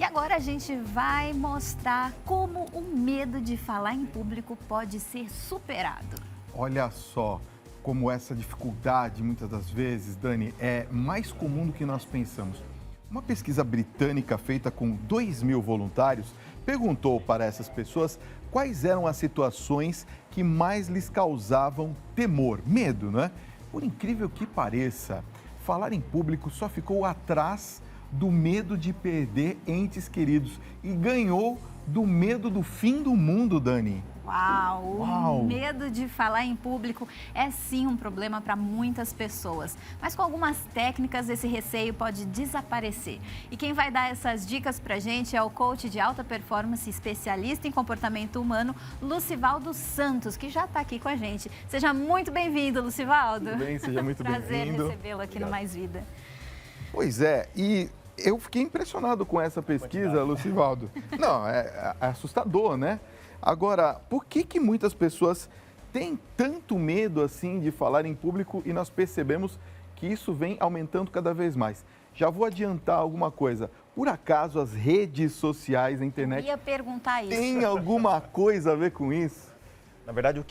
E agora a gente vai mostrar como o medo de falar em público pode ser superado. Olha só como essa dificuldade, muitas das vezes, Dani, é mais comum do que nós pensamos. Uma pesquisa britânica feita com 2.000 voluntários perguntou para essas pessoas quais eram as situações que mais lhes causavam temor, medo, né? Por incrível que pareça, falar em público só ficou atrás do medo de perder entes queridos e ganhou do medo do fim do mundo, Dani. Uau! O medo de falar em público é sim um problema para muitas pessoas, mas com algumas técnicas esse receio pode desaparecer. E quem vai dar essas dicas para a gente é o coach de alta performance, especialista em comportamento humano, Lucivaldo Santos, que já está aqui com a gente. Seja muito bem-vindo, Lucivaldo. Tudo bem, seja muito bem-vindo. Prazer recebê-lo aqui no Mais Vida. Pois é, e eu fiquei impressionado com essa pesquisa, Lucivaldo. Não, é assustador, né? Agora, por que muitas pessoas têm tanto medo assim de falar em público e nós percebemos que isso vem aumentando cada vez mais? Já vou adiantar alguma coisa. Por acaso as redes sociais, a internet, Eu ia perguntar isso. tem alguma coisa a ver com isso? Na verdade,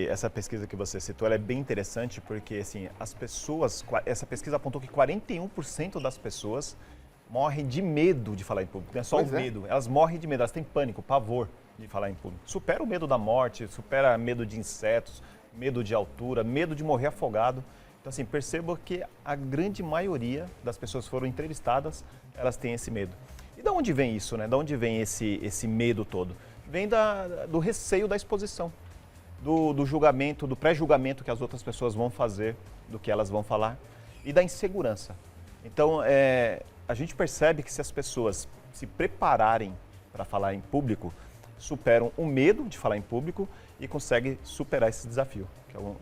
essa pesquisa que você citou, ela é bem interessante porque assim, essa pesquisa apontou que 41% das pessoas morrem de medo de falar em público. Não é só o medo, elas morrem de medo, elas têm pânico, pavor de falar em público. Supera o medo da morte, supera medo de insetos, medo de altura, medo de morrer afogado. Então, assim, perceba que a grande maioria das pessoas que foram entrevistadas, elas têm esse medo. E de onde vem isso, né? De onde vem esse medo todo? Vem do receio da exposição, do julgamento, do pré-julgamento que as outras pessoas vão fazer, do que elas vão falar, e da insegurança. Então, a gente percebe que se as pessoas se prepararem para falar em público, superam o medo de falar em público e conseguem superar esse desafio,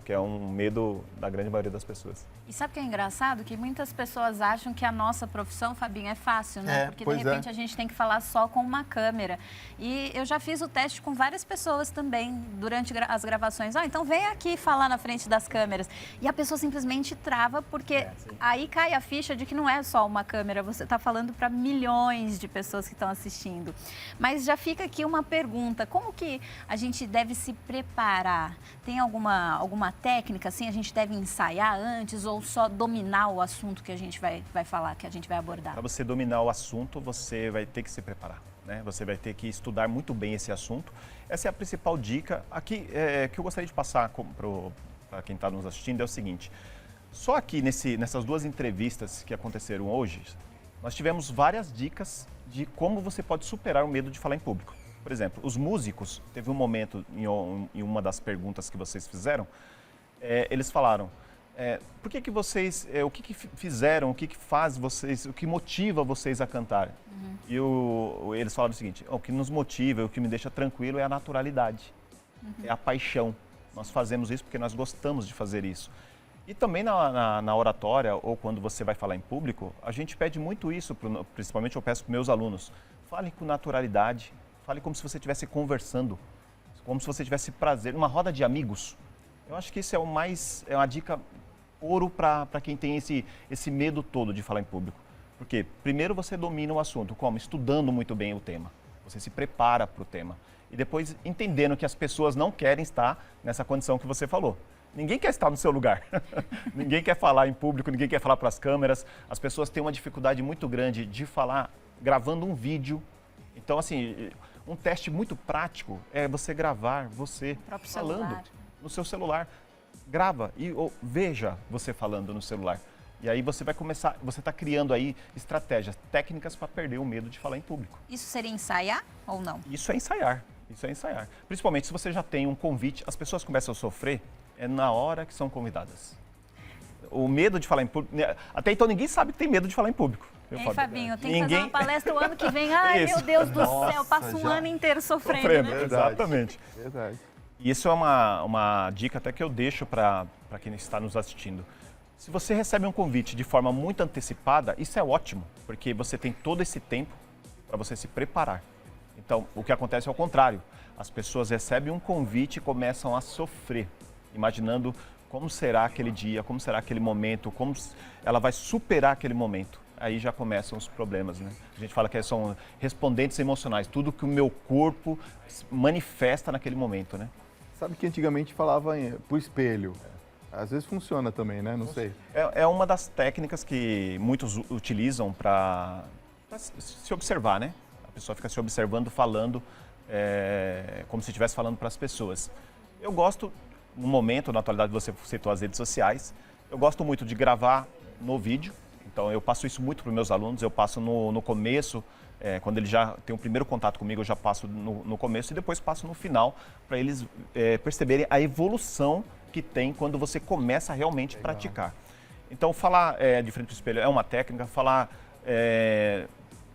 que é um medo da grande maioria das pessoas. E sabe o que é engraçado? Que muitas pessoas acham que a nossa profissão, Fabinho, é fácil, né? Porque de repente a gente tem que falar só com uma câmera. E eu já fiz o teste com várias pessoas também durante as gravações. Então vem aqui falar na frente das câmeras. E a pessoa simplesmente trava, porque aí cai a ficha de que não é só uma câmera, você está falando para milhões de pessoas que estão assistindo. Mas já fica aqui uma pergunta: como que a gente deve se preparar? Tem alguma técnica, assim, a gente deve ensaiar antes ou só dominar o assunto que a gente vai falar, que a gente vai abordar? Para você dominar o assunto, você vai ter que se preparar, né? Você vai ter que estudar muito bem esse assunto. Essa é a principal dica aqui que eu gostaria de passar para quem está nos assistindo, é o seguinte: só aqui nessas duas entrevistas que aconteceram hoje, nós tivemos várias dicas de como você pode superar o medo de falar em público. Por exemplo, os músicos, teve um momento em uma das perguntas que vocês fizeram, eles falaram, por que vocês, o que fizeram, o que faz vocês, o que motiva vocês a cantar? E eles falaram o seguinte: o que nos motiva, o que me deixa tranquilo é a naturalidade, é a paixão. Nós fazemos isso porque nós gostamos de fazer isso. E também na oratória, ou quando você vai falar em público, a gente pede muito isso, principalmente eu peço para meus alunos: fale com naturalidade, fale como se você estivesse conversando, como se você tivesse prazer, numa roda de amigos. Eu acho que isso é uma dica ouro para quem tem esse medo todo de falar em público. Porque primeiro você domina o assunto, como? Estudando muito bem o tema. Você se prepara para o tema. E depois entendendo que as pessoas não querem estar nessa condição que você falou. Ninguém quer estar no seu lugar. Ninguém quer falar em público, ninguém quer falar para as câmeras. As pessoas têm uma dificuldade muito grande de falar gravando um vídeo. Então, assim, um teste muito prático é você gravar você falando no seu celular. Grava e veja você falando no celular. E aí você vai começar, você está criando aí estratégias, técnicas para perder o medo de falar em público. Isso seria ensaiar ou não? Isso é ensaiar, Principalmente se você já tem um convite, as pessoas começam a sofrer na hora que são convidadas. O medo de falar em público, até então ninguém sabe que tem medo de falar em público. Fabinho, tem que fazer uma palestra o ano que vem. Ai, meu Deus do céu, passa um ano inteiro sofrendo, né? Exatamente. Verdade. E isso é uma dica até que eu deixo para quem está nos assistindo. Se você recebe um convite de forma muito antecipada, isso é ótimo, porque você tem todo esse tempo para você se preparar. Então, o que acontece é o contrário. As pessoas recebem um convite e começam a sofrer, imaginando como será aquele dia, como será aquele momento, como ela vai superar aquele momento. aí já começam os problemas, né? A gente fala que são respondentes emocionais, tudo que o meu corpo manifesta naquele momento, né? Sabe que antigamente falava pro espelho. Às vezes funciona também, né? Não sei. É uma das técnicas que muitos utilizam para se observar, né? A pessoa fica se observando, falando, como se estivesse falando para as pessoas. Eu gosto, no momento, na atualidade você citou as redes sociais, eu gosto muito de gravar no vídeo. Então eu passo isso muito para os meus alunos, eu passo no começo, quando eles já têm o primeiro contato comigo, eu já passo no começo e depois passo no final, para eles perceberem a evolução que tem quando você começa a realmente praticar. Então falar de frente para o espelho é uma técnica, falar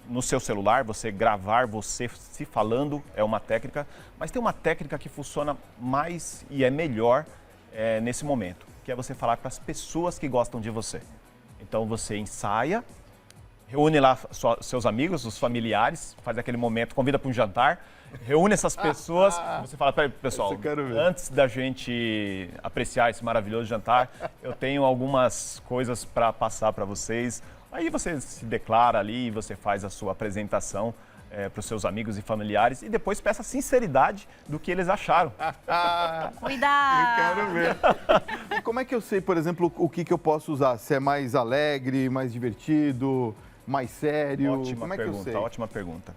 no seu celular, você gravar você se falando é uma técnica, mas tem uma técnica que funciona mais e é melhor nesse momento, que é você falar para as pessoas que gostam de você. Então você ensaia, reúne lá seus amigos, os familiares, faz aquele momento, convida para um jantar, reúne essas pessoas, você fala, pessoal, antes da gente apreciar esse maravilhoso jantar, eu tenho algumas coisas para passar para vocês. Aí você se declara ali, você faz a sua apresentação para os seus amigos e familiares e depois peça sinceridade do que eles acharam. Cuidado! Eu quero ver. E como é que eu sei, por exemplo, o que eu posso usar? Se é mais alegre, mais divertido, mais sério? Ótima como é pergunta, que eu sei? ótima pergunta.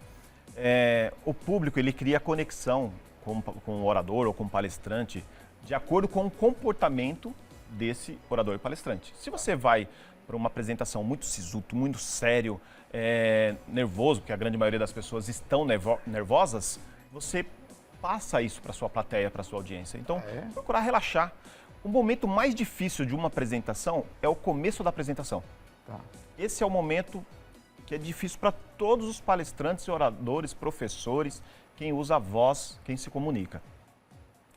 O público, ele cria conexão com o orador ou com o palestrante de acordo com o comportamento desse orador e palestrante. Se você vai para uma apresentação muito sisudo, muito sério, nervoso, porque a grande maioria das pessoas estão nervosas, você passa isso para sua plateia, para sua audiência. Então, procurar relaxar. O momento mais difícil de uma apresentação é o começo da apresentação. Tá. Esse é o momento que é difícil para todos os palestrantes, oradores, professores, quem usa a voz, quem se comunica.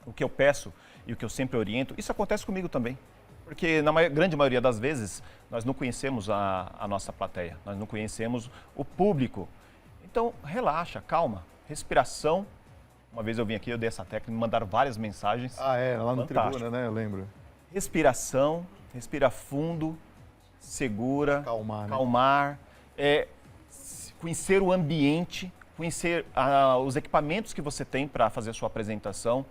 O que eu peço e o que eu sempre oriento, isso acontece comigo também. Porque na grande maioria das vezes nós não conhecemos a nossa plateia, nós não conhecemos o público. Então relaxa, calma, respiração. Uma vez eu vim aqui, eu dei essa técnica, me mandaram várias mensagens. Lá no Fantástico. Tribuna, né? Eu lembro. Respiração, respira fundo, segura, calmar, conhecer o ambiente, conhecer os equipamentos que você tem para fazer a sua apresentação,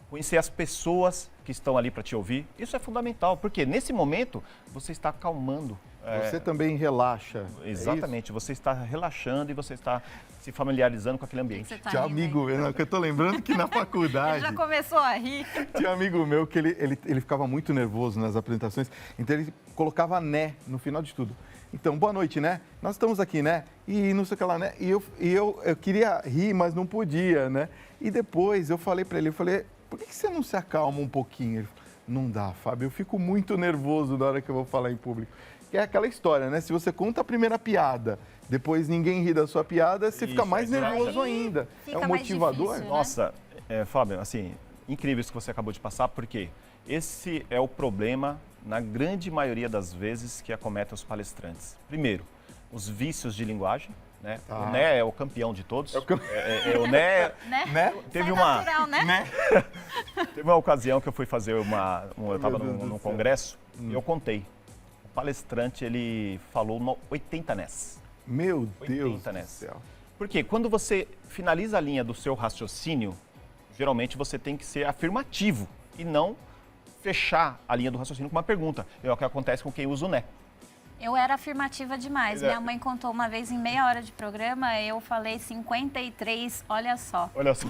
conhecer as pessoas que estão ali para te ouvir. Isso é fundamental, porque nesse momento você está acalmando. Você também relaxa. Exatamente, você está relaxando e você está se familiarizando com aquele ambiente. Tinha um amigo, que eu tô lembrando que na faculdade... Ele já começou a rir. Tinha um amigo meu que ele ficava muito nervoso nas apresentações, então ele colocava né no final de tudo. Então, boa noite, né? Nós estamos aqui, né? E não sei o que lá, né? E eu queria rir, mas não podia, né? E depois eu falei para ele, por que você não se acalma um pouquinho? Ele falou, não dá, Fábio, eu fico muito nervoso na hora que eu vou falar em público. Que é aquela história, né? Se você conta a primeira piada, depois ninguém ri da sua piada, você fica mais nervoso ainda. Fica é um motivador. difícil, né? Nossa, Fábio, assim, incrível isso que você acabou de passar, porque esse é o problema, na grande maioria das vezes, que acomete os palestrantes. Primeiro, os vícios de linguagem, né? O Né é o campeão de todos. O Né? Teve natural, né? Teve uma ocasião que eu fui fazer eu estava num congresso e eu contei. O palestrante, ele falou 80 Nés. Meu Deus 80 do Nés. céu. Porque quando você finaliza a linha do seu raciocínio, geralmente você tem que ser afirmativo e não fechar a linha do raciocínio com uma pergunta. É o que acontece com quem usa o né. Eu era afirmativa demais. Minha mãe contou uma vez em meia hora de programa, eu falei 53, olha só. Olha só.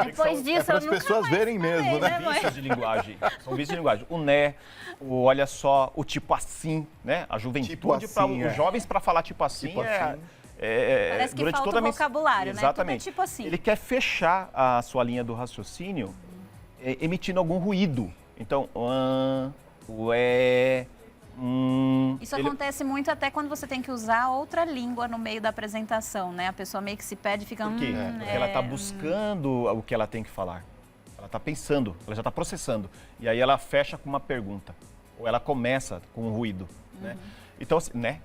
Depois disso, eu as nunca pessoas mais verem falei, mesmo, né? mãe? Vícios de linguagem. São vícios de linguagem. O né, o olha só, o tipo assim, né? A juventude, Tipo assim, os jovens para falar tipo assim, Tipo assim. Parece que durante falta toda a o vocabulário, né? Exatamente. Tudo é tipo assim. Ele quer fechar a sua linha do raciocínio emitindo algum ruído. Então, Isso acontece muito até quando você tem que usar outra língua no meio da apresentação, né? A pessoa meio que se perde e fica... Por quê? Porque ela está buscando o que ela tem que falar. Ela está pensando, ela já está processando. E aí ela fecha com uma pergunta. Ou ela começa com um ruído, né? Então, assim, né?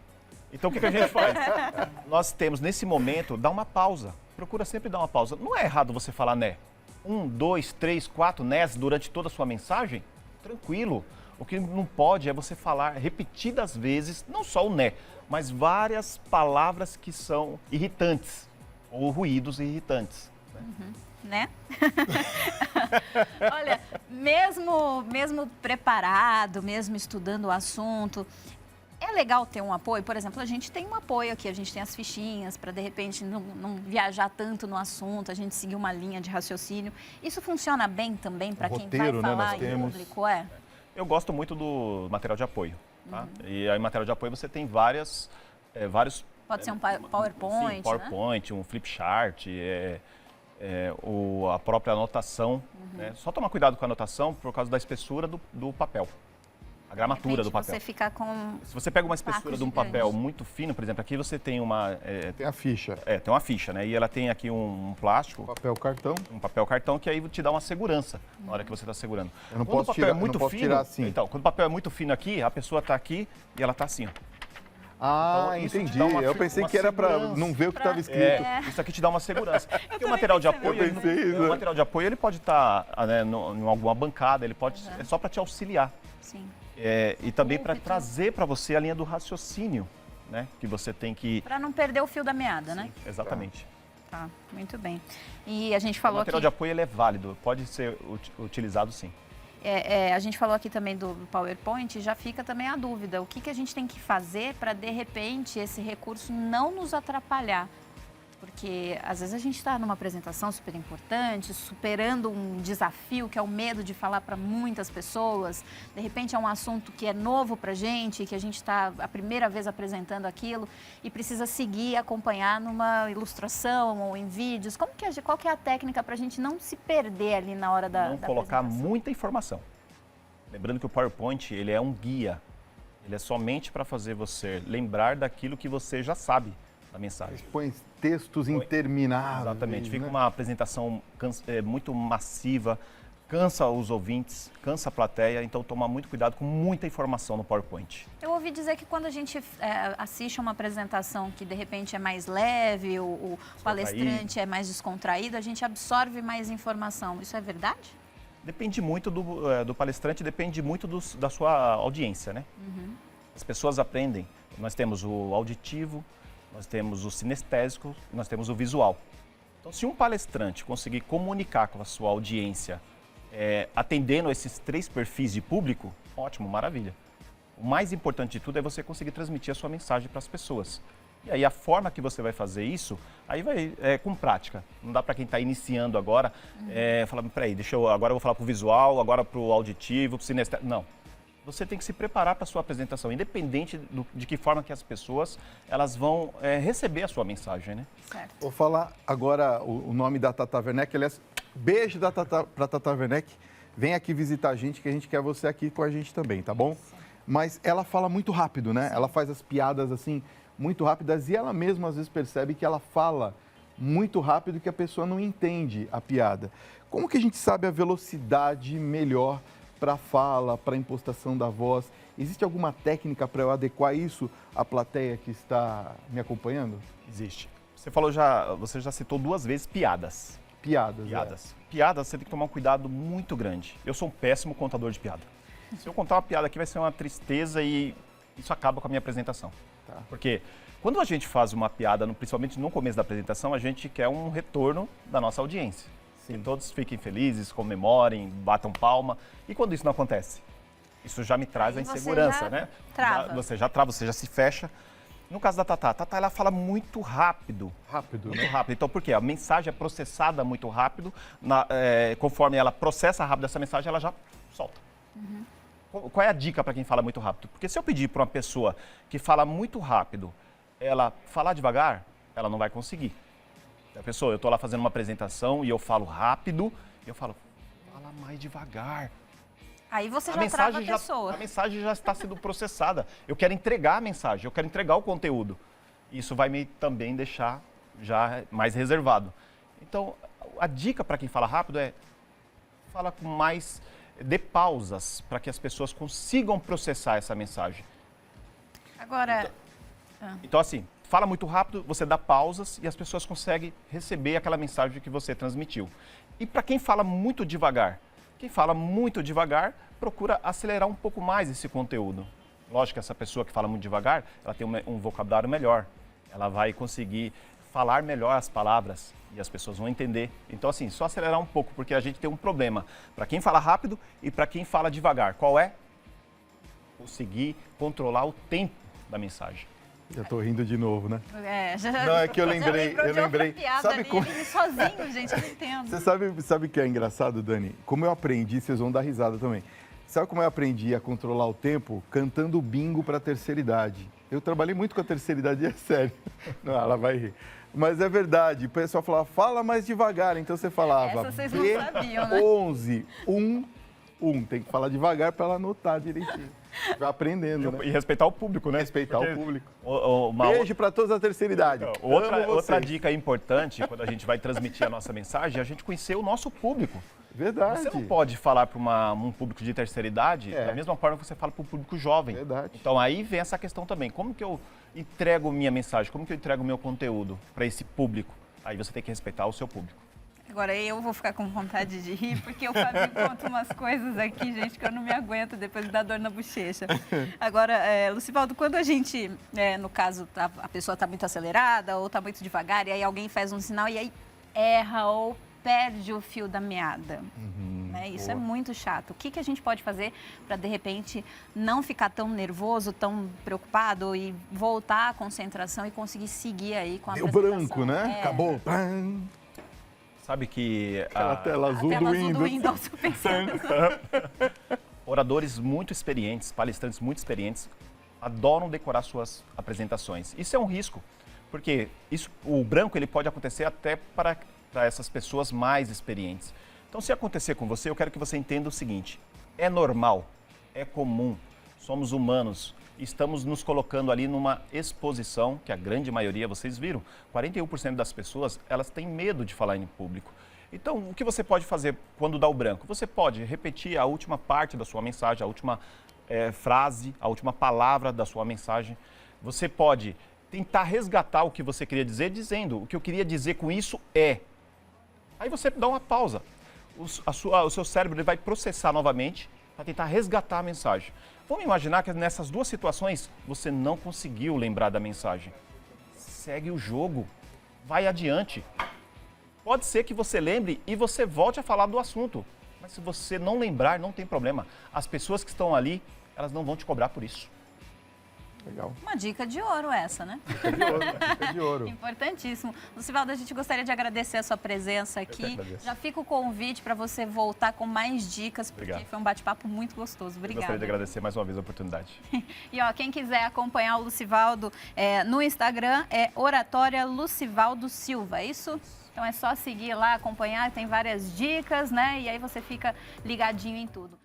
Então, o que a gente faz? Nós temos, nesse momento, dar uma pausa. Procura sempre dar uma pausa. Não é errado você falar né. 1, 2, 3, 4 nés durante toda a sua mensagem. Tranquilo. O que não pode é você falar repetidas vezes, não só o né, mas várias palavras que são irritantes ou ruídos irritantes. Né? Olha, mesmo preparado, mesmo estudando o assunto, é legal ter um apoio. Por exemplo, a gente tem um apoio aqui, a gente tem as fichinhas para, de repente, não viajar tanto no assunto, a gente seguir uma linha de raciocínio. Isso funciona bem também para quem vai falar em público, Eu gosto muito do material de apoio. Tá? E aí, material de apoio, você tem vários... Pode ser um PowerPoint, sim, PowerPoint, um flip chart, a própria anotação. Né? Só tomar cuidado com a anotação por causa da espessura do papel. A gramatura do papel. Você fica com... Se você pega uma espessura de um papel muito fino, por exemplo, aqui você tem uma... tem a ficha. Tem uma ficha, né? E ela tem aqui um plástico. Papel cartão. Um papel cartão que aí te dá uma segurança na hora que você está segurando. Eu não posso tirar, não posso tirar assim. Então, quando o papel é muito fino aqui, a pessoa está aqui e ela está assim, ó. Ah, então, entendi. Eu pensei que era para não ver o que estava escrito. Isso aqui te dá uma segurança. Porque o material de apoio, o material de apoio ele pode estar em alguma bancada, ele pode é só para te auxiliar. Sim. E também para trazer para você a linha do raciocínio, né? Que você tem que... Para não perder o fio da meada, né? Exatamente. Tá, muito bem. E a gente falou aqui... O material de apoio ele é válido, pode ser utilizado sim. A gente falou aqui também do PowerPoint, já fica também a dúvida. O que a gente tem que fazer para, de repente, esse recurso não nos atrapalhar? Porque, às vezes, a gente está numa apresentação super importante, superando um desafio, que é o medo de falar para muitas pessoas. De repente, é um assunto que é novo para a gente, que a gente está a primeira vez apresentando aquilo e precisa seguir e acompanhar numa ilustração ou em vídeos. Qual que é a técnica para a gente não se perder ali na hora da Não colocar muita informação. Lembrando que o PowerPoint, ele é um guia. Ele é somente para fazer você lembrar daquilo que você já sabe da mensagem. Põe textos intermináveis. Exatamente. Fica uma apresentação muito massiva, cansa os ouvintes, cansa a plateia, então toma muito cuidado com muita informação no PowerPoint. Eu ouvi dizer que quando a gente assiste a uma apresentação que de repente é mais leve, o palestrante é mais descontraído, a gente absorve mais informação. Isso é verdade? Depende muito do palestrante, depende muito da sua audiência, né? As pessoas aprendem. Nós temos o auditivo, nós temos o sinestésico, nós temos o visual. Então, se um palestrante conseguir comunicar com a sua audiência, atendendo esses 3 perfis de público, ótimo, maravilha. O mais importante de tudo é você conseguir transmitir a sua mensagem para as pessoas. E aí, a forma que você vai fazer isso, aí vai com prática. Não dá para quem está iniciando agora, falar, peraí, agora eu vou falar para o visual, agora para o auditivo, para o sinestésico. Não. Você tem que se preparar para a sua apresentação, independente de que forma que as pessoas elas vão receber a sua mensagem, né? Certo. Vou falar agora o nome da Tata Werneck. Aliás, beijo para Tata Werneck. Vem aqui visitar a gente, que a gente quer você aqui com a gente também, tá bom? Mas ela fala muito rápido, né? Ela faz as piadas assim, muito rápidas, e ela mesma às vezes percebe que ela fala muito rápido que a pessoa não entende a piada. Como que a gente sabe a velocidade melhor para a fala, para a impostação da voz? Existe alguma técnica para eu adequar isso à plateia que está me acompanhando? Existe. Você já citou 2 vezes piadas. Piadas. Piadas, você tem que tomar um cuidado muito grande. Eu sou um péssimo contador de piada. Se eu contar uma piada aqui, vai ser uma tristeza e isso acaba com a minha apresentação. Tá. Porque quando a gente faz uma piada, principalmente no começo da apresentação, a gente quer um retorno da nossa audiência. Que todos fiquem felizes, comemorem, batam palma. E quando isso não acontece? Isso já me traz a insegurança, né? Você já trava, você já se fecha. No caso da Tata, ela fala muito rápido. Muito rápido. Então, por quê? A mensagem é processada muito rápido. Conforme ela processa rápido essa mensagem, ela já solta. Qual é a dica para quem fala muito rápido? Porque se eu pedir para uma pessoa que fala muito rápido, ela falar devagar, ela não vai conseguir. A pessoa, eu estou lá fazendo uma apresentação e eu falo rápido, e eu falo, fala mais devagar. Aí você já trava a pessoa. A mensagem já está sendo processada. Eu quero entregar a mensagem, eu quero entregar o conteúdo. Isso vai me também deixar já mais reservado. Então, a dica para quem fala rápido fala com mais, dê pausas para que as pessoas consigam processar essa mensagem. Agora... Então assim, fala muito rápido, você dá pausas e as pessoas conseguem receber aquela mensagem que você transmitiu. E para quem fala muito devagar? Quem fala muito devagar procura acelerar um pouco mais esse conteúdo. Lógico que essa pessoa que fala muito devagar, ela tem um vocabulário melhor. Ela vai conseguir falar melhor as palavras e as pessoas vão entender. Então, assim, só acelerar um pouco, porque a gente tem um problema para quem fala rápido e para quem fala devagar. Qual é? Conseguir controlar o tempo da mensagem. Já tô rindo de novo, né? Já, não, é que eu lembrei. Sabe como? Ele sozinho, gente, eu não entendo. Você sabe o que é engraçado, Dani? Como eu aprendi, vocês vão dar risada também. Sabe como eu aprendi a controlar o tempo? Cantando bingo para a terceira idade. Eu trabalhei muito com a terceira idade, é sério. Não, ela vai rir. Mas é verdade. O pessoal falava, fala mais devagar. Então você falava. Essa vocês não sabiam, né? 11, 1. Tem que falar devagar para ela anotar direitinho. Vai aprendendo, né? E respeitar o público, né? Respeitar o público. Uma Beijo para todos da terceira idade. Então, outra dica importante, quando a gente vai transmitir a nossa mensagem, é a gente conhecer o nosso público. Verdade. Você não pode falar para um público de terceira idade da mesma forma que você fala para o público jovem. Verdade. Então aí vem essa questão também. Como que eu entrego minha mensagem? Como que eu entrego meu conteúdo para esse público? Aí você tem que respeitar o seu público. Agora eu vou ficar com vontade de rir, porque o Fabinho conta umas coisas aqui, gente, que eu não me aguento depois da dor na bochecha. Agora, Lucivaldo, quando a gente, no caso, a pessoa está muito acelerada ou está muito devagar, e aí alguém faz um sinal e aí erra ou perde o fio da meada. Né? Isso é muito chato. O que a gente pode fazer para, de repente, não ficar tão nervoso, tão preocupado e voltar à concentração e conseguir seguir aí com a apresentação? Deu branco, né? Acabou. Sabe que a tela azul do Windows. Oradores muito experientes, palestrantes muito experientes, adoram decorar suas apresentações. Isso é um risco, porque o branco ele pode acontecer até para essas pessoas mais experientes. Então, se acontecer com você, eu quero que você entenda o seguinte: é normal, é comum, somos humanos. Estamos nos colocando ali numa exposição, que a grande maioria, vocês viram, 41% das pessoas, elas têm medo de falar em público. Então, o que você pode fazer quando dá o branco? Você pode repetir a última parte da sua mensagem, a última frase, a última palavra da sua mensagem. Você pode tentar resgatar o que você queria dizer, dizendo, o que eu queria dizer com isso é... Aí você dá uma pausa. O seu cérebro ele vai processar novamente para tentar resgatar a mensagem. Vamos imaginar que nessas duas situações você não conseguiu lembrar da mensagem. Segue o jogo, vai adiante. Pode ser que você lembre e você volte a falar do assunto. Mas se você não lembrar, não tem problema. As pessoas que estão ali, elas não vão te cobrar por isso. Legal. Uma dica de ouro essa, né? Dica de ouro. Importantíssimo. Lucivaldo, a gente gostaria de agradecer a sua presença aqui. Já fica o convite para você voltar com mais dicas, porque foi um bate-papo muito gostoso. Obrigada. Eu gostaria de agradecer mais uma vez a oportunidade. E quem quiser acompanhar o Lucivaldo no Instagram é Oratória Lucivaldo Silva, é isso? Então é só seguir lá, acompanhar, tem várias dicas, né? E aí você fica ligadinho em tudo.